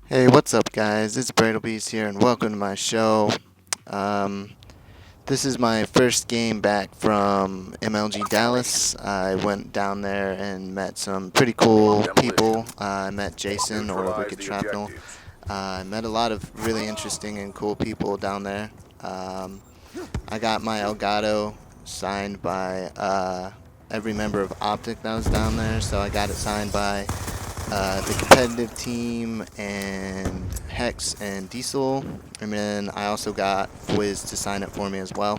Hey, what's up, guys? It's Braidlebeast here, and welcome to my show. Um, this is my first game back from MLG Dallas. I went down there and met some pretty cool people. I met Jason, or Wicked Shrapnel. I met a lot of really interesting and cool people down there. I got my Elgato signed by every member of Optic that was down there, so I got it signed by the competitive team and Hex and Diesel, and then I also got Wiz to sign it for me as well.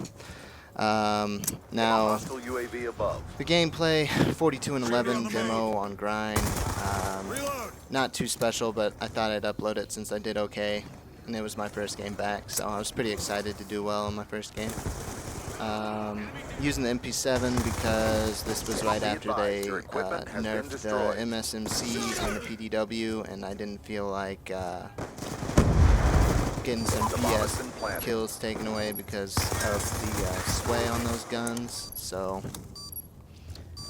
Now, the gameplay, 42 and 11 demo on grind, not too special, but I thought I'd upload it since I did okay, and it was my first game back, so I was pretty excited to do well in my first game. Using the MP7 because this was right after they nerfed the MSMC and the PDW, and I didn't feel like getting some BS kills taken away because of the sway on those guns. So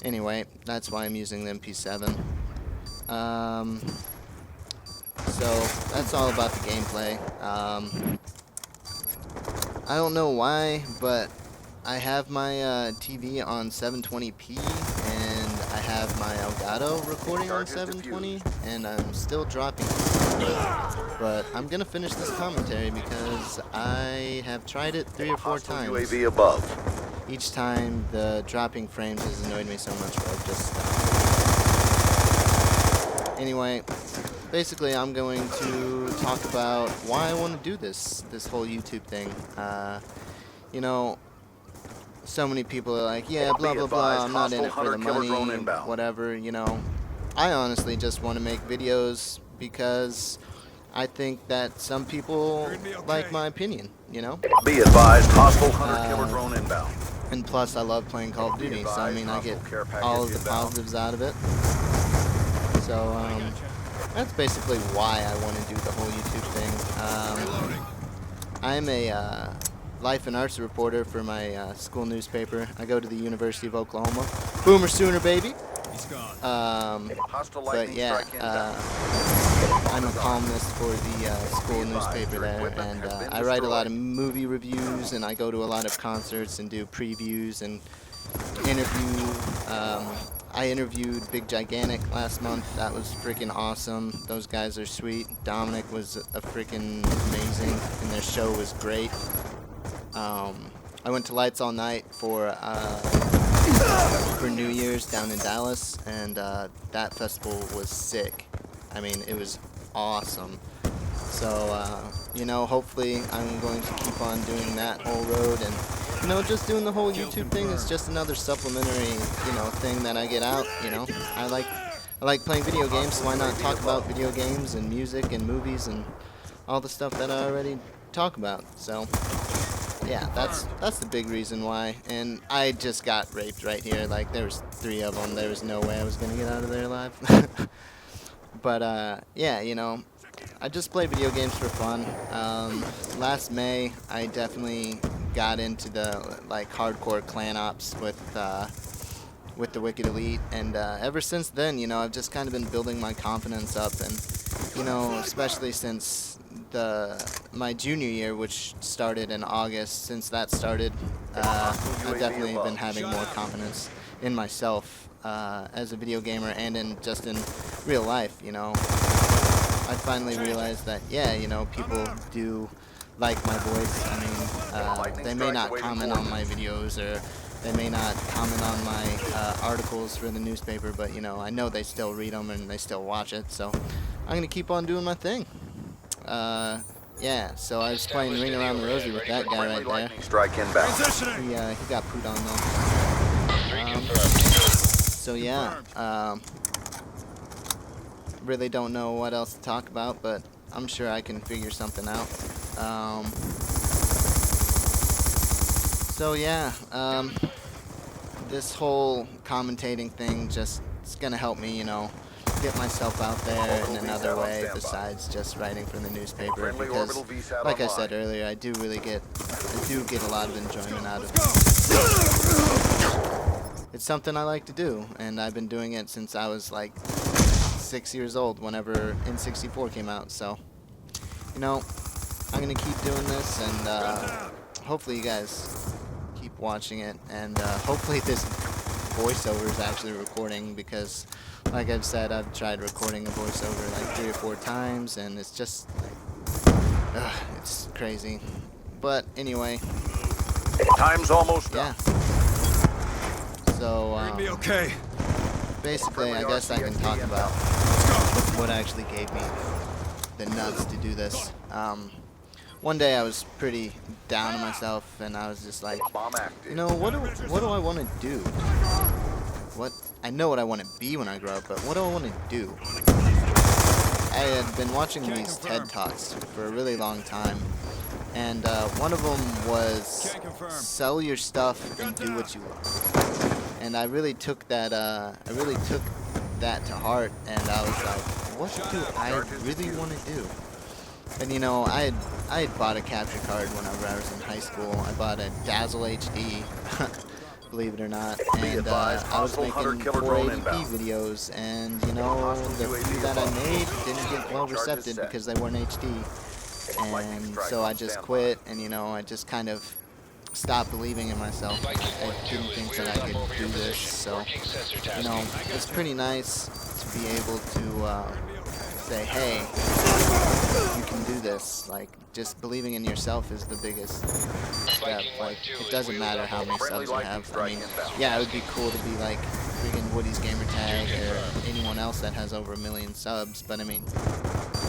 anyway, that's why I'm using the MP7. So that's all about the gameplay. I don't know why, but I have my TV on 720p, and I have my Elgato recording on 720, and I'm still dropping. But I'm gonna finish this commentary because I have tried it 3 or 4 times. UAV above. Each time the dropping frames has annoyed me so much, but I've just stopped. Anyway, basically I'm going to talk about why I want to do this whole YouTube thing. You know, so many people are like, yeah, blah, blah, blah, I'm not in it for the money, whatever, you know. I honestly just want to make videos because I think that some people like my opinion, you know. Be advised, hostile hunter-killer drone inbound. And plus, I love playing Call of Duty, so I mean, I get all of the positives out of it. So, that's basically why I want to do the whole YouTube thing. I'm a life and arts reporter for my school newspaper. I go to the University of Oklahoma. Boomer Sooner, baby. But yeah, I'm a columnist for the school newspaper there, and I write a lot of movie reviews, and I go to a lot of concerts and do previews and interview. I interviewed Big Gigantic last month. That was freaking awesome. Those guys are sweet. Dominic was a freaking amazing, and their show was great. I went to Lights All Night for New Year's down in Dallas, and that festival was sick. I mean, it was awesome. So, you know, hopefully I'm going to keep on doing that whole road, and, you know, just doing the whole YouTube thing is just another supplementary, you know, thing that I get out, you know. I like playing video games, so why not talk about video games and music and movies and all the stuff that I already talk about. So yeah, that's the big reason why. And I just got raped right here. Like, there was 3 of them. There was no way I was gonna get out of there alive. But yeah, you know, I just play video games for fun. Last May, I definitely got into the like hardcore clan ops with the Wicked Elite, and ever since then, you know, I've just kind of been building my confidence up, and you know, especially since my junior year, which started in August. Since that started, I've definitely been having more confidence in myself as a video gamer and in real life. You know, I finally realized that, yeah, you know, people do like my voice. I mean, they may not comment on my videos, or they may not comment on my articles for the newspaper, but, you know, I know they still read them and they still watch it, so I'm going to keep on doing my thing. Yeah, so I was playing Ring Around the Rosie with that guy right there. He got put on though. So yeah, really don't know what else to talk about, but I'm sure I can figure something out. So yeah, this whole commentating thing just is gonna help me, you know, get myself out there in another way besides just writing for the newspaper, because like I said earlier, I do get a lot of enjoyment out of it. It's something I like to do, and I've been doing it since I was like 6 years old, whenever N64 came out, so you know, I'm gonna keep doing this, and hopefully you guys keep watching it, and hopefully this voiceover is actually recording, because like I've said, I've tried recording a voiceover like 3 or 4 times, and it's just like, it's crazy. But anyway, Time's almost yeah. up. So Be okay. basically, I guess I can talk about what actually gave me the nuts to do this. One day I was pretty down on myself, and I was just like, Bomb active. you know, what do I want to do? I know what I want to be when I grow up, but what do I want to do? I had been watching these TED Talks for a really long time, and one of them was sell your stuff and do what you love. And I really took that. To heart, and I was like, what do I really want to do? And you know, I had bought a capture card whenever I was in high school. I bought a Dazzle HD, believe it or not, and I was making 480p videos, and you know, the few that I made didn't get well recepted because they weren't HD, and so I just quit, and you know, I just kind of stopped believing in myself. I didn't think that I could do this, so you know, it's pretty nice to be able to say, hey, you can do this. Like, just believing in yourself is the biggest step. Like, it doesn't matter how many subs you have. I mean, yeah, it would be cool to be like freaking Woody's Gamertag or anyone else that has over 1 million subs, but I mean,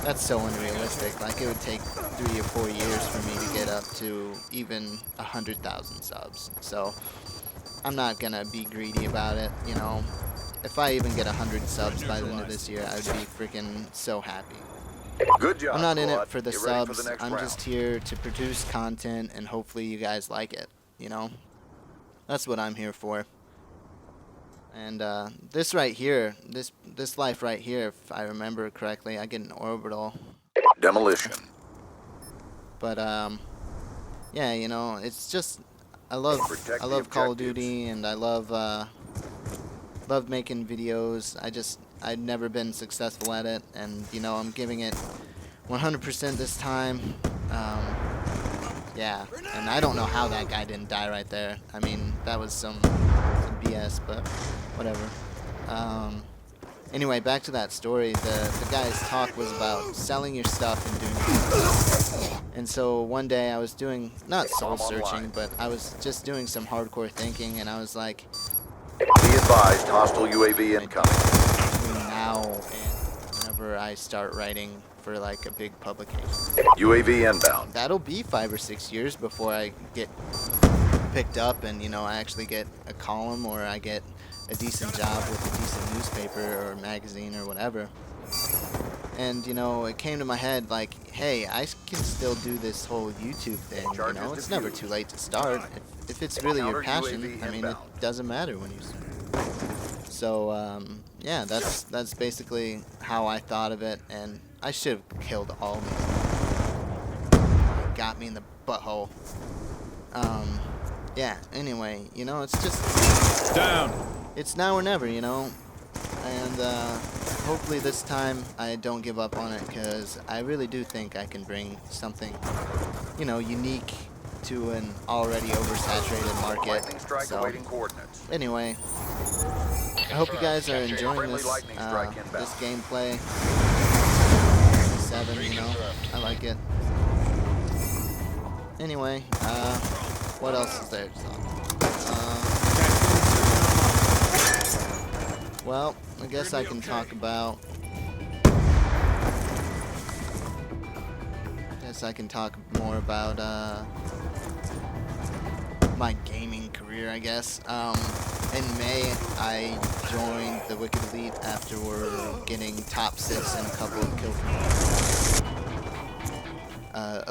that's so unrealistic. Like, it would take 3 or 4 years for me to get up to even 100,000 subs. So I'm not gonna be greedy about it, you know. If I even get 100 subs by the end of this year, I would be freaking so happy. Good job, I'm not in squad. it for the Get ready for subs. the next I'm round. just here to produce content, and hopefully you guys like it, you know. That's what I'm here for. And this right here, this life right here, if I remember correctly, I get an orbital. Demolition. But yeah, you know, it's just I love Call of Duty, and I love making videos. I'd never been successful at it, and you know, I'm giving it 100% this time. Yeah, and I don't know how that guy didn't die right there. I mean, that was some BS, but whatever. Anyway, back to that story. The guy's talk was about selling your stuff and doing it. And so one day I was doing, not soul searching, but I was just doing some hardcore thinking, and I was like, Be advised, hostile UAV incoming. between now and whenever I start writing for like a big publication, UAV inbound. that'll be 5 or 6 years before I get picked up and, you know, I actually get a column, or I get a decent job with a decent newspaper or magazine or whatever. And, you know, it came to my head like, hey, I can still do this whole YouTube thing, you know? It's never too late to start. If it's really your passion, I mean, it doesn't matter when you start. So, yeah, that's basically how I thought of it, and I should have killed all of them. Got me in the butthole. Yeah, anyway, you know, it's just... Down! It's now or never, you know? And, hopefully this time I don't give up on it, because I really do think I can bring something, you know, unique to an already oversaturated market. So, anyway, I hope you guys are enjoying this gameplay. 7, you know, I like it. Anyway, what else is there to talk about? Well, I guess I can talk about... more about, my gaming career, I guess. In May, I joined the Wicked Elite after we're getting top 6 in a couple of kill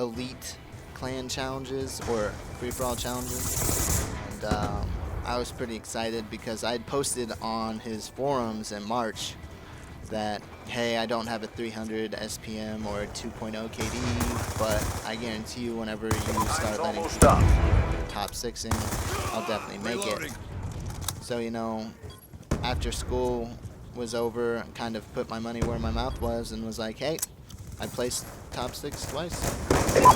elite clan challenges, or free-for-all challenges. And, I was pretty excited because I'd posted on his forums in March that, hey, I don't have a 300 SPM or a 2.0 KD, but I guarantee you whenever you start letting top 6 in, I'll definitely make it. So, you know, after school was over, I kind of put my money where my mouth was and was like, hey, I placed top 6 twice.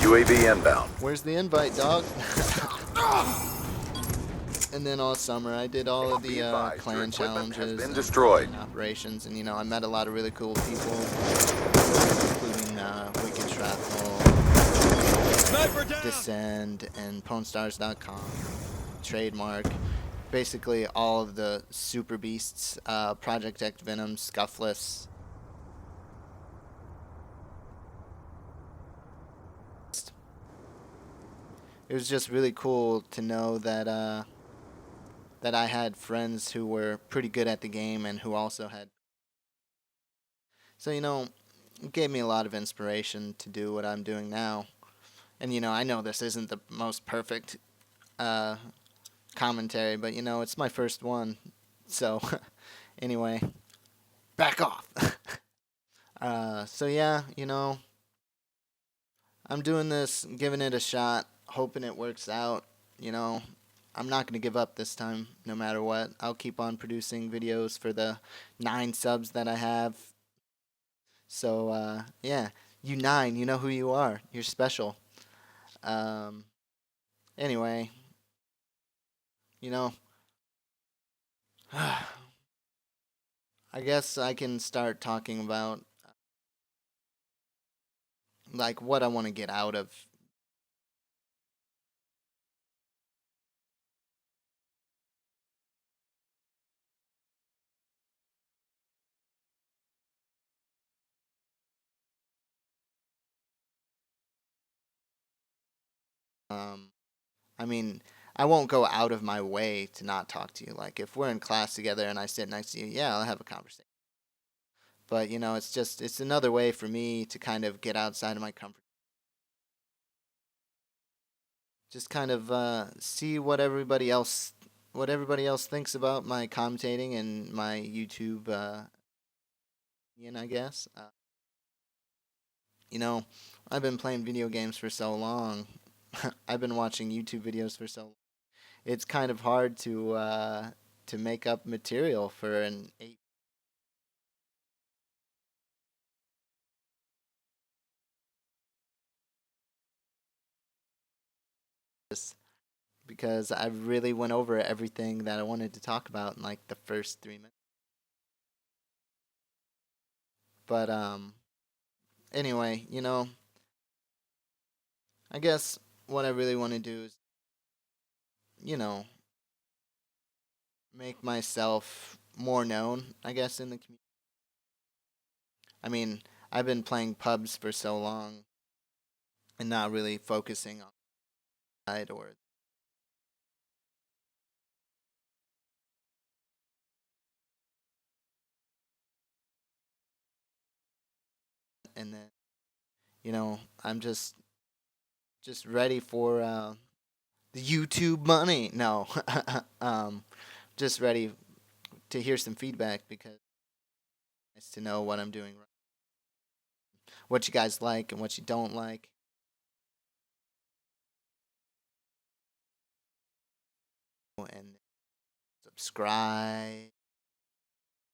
UAV inbound. Where's the invite, dog? And then all summer, I did all of Be the advised, your clan equipment has challenges been destroyed. and operations, and I met a lot of really cool people, including Wicked Shrapnel, Descend, and PwnStars.com, Trademark, basically all of the super beasts, Project X Venom, Scuffless. It was just really cool to know that that I had friends who were pretty good at the game and who also had. So, it gave me a lot of inspiration to do what I'm doing now. And, I know this isn't the most perfect commentary, but, it's my first one. So, anyway, back off. So, yeah, I'm doing this, giving it a shot, hoping it works out, I'm not going to give up this time, no matter what. I'll keep on producing videos for the 9 subs that I have. So, yeah, you 9, you know who you are. You're special. Anyway, I guess I can start talking about, like, what I want to get out of. I mean, I won't go out of my way to not talk to you. Like, if we're in class together and I sit next to you, yeah, I'll have a conversation. But, it's another way for me to kind of get outside of my comfort. Just kind of see what everybody else thinks about my commentating and my YouTube, I guess. I've been playing video games for so long. I've been watching YouTube videos for so long. It's kind of hard to make up material for an 8. Because I really went over everything that I wanted to talk about in like the first 3 minutes. But anyway, I guess what I really want to do is, you know, make myself more known, I guess, in the community. I mean, I've been playing pubs for so long and not really focusing on side or and then I'm just ready for the YouTube money. No, just ready to hear some feedback because it's to know what I'm doing right, what you guys like and what you don't like, and subscribe.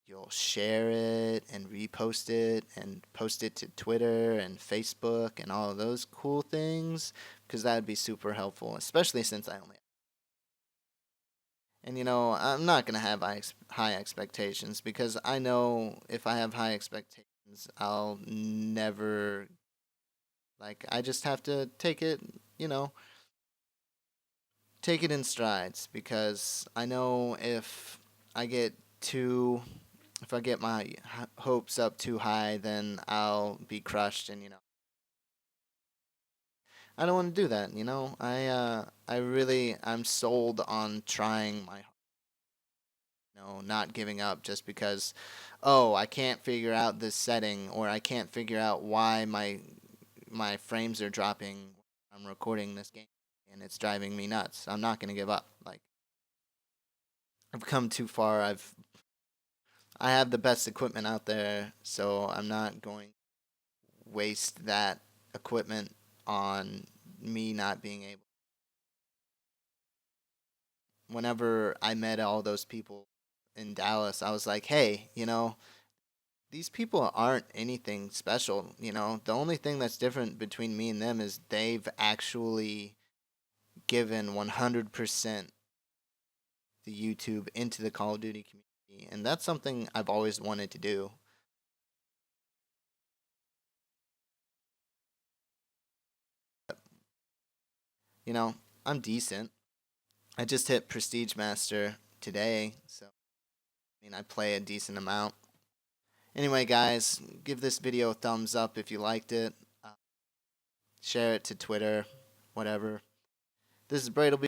You'll share it and repost it and post it to Twitter and Facebook and all of those cool things because that would be super helpful, especially since I only. And I'm not gonna have high expectations because I know if I have high expectations, I'll never like. I just have to you know, take it in strides because I know I get too if I get my hopes up too high, then I'll be crushed, and I don't want to do that. I'm sold on trying my, not giving up just because, oh, I can't figure out this setting or I can't figure out why my frames are dropping. I'm recording this game and it's driving me nuts. I'm not gonna give up. Like I've come too far. I have the best equipment out there, so I'm not going to waste that equipment on me not being able. Whenever I met all those people in Dallas, I was like, hey, these people aren't anything special, you know. The only thing that's different between me and them is they've actually given 100% the YouTube into the Call of Duty community, and that's something I've always wanted to do. You know, I'm decent. I just hit Prestige Master today, so I mean, I play a decent amount. Anyway, guys, give this video a thumbs up if you liked it. Share it to Twitter, whatever. This is Braid'll be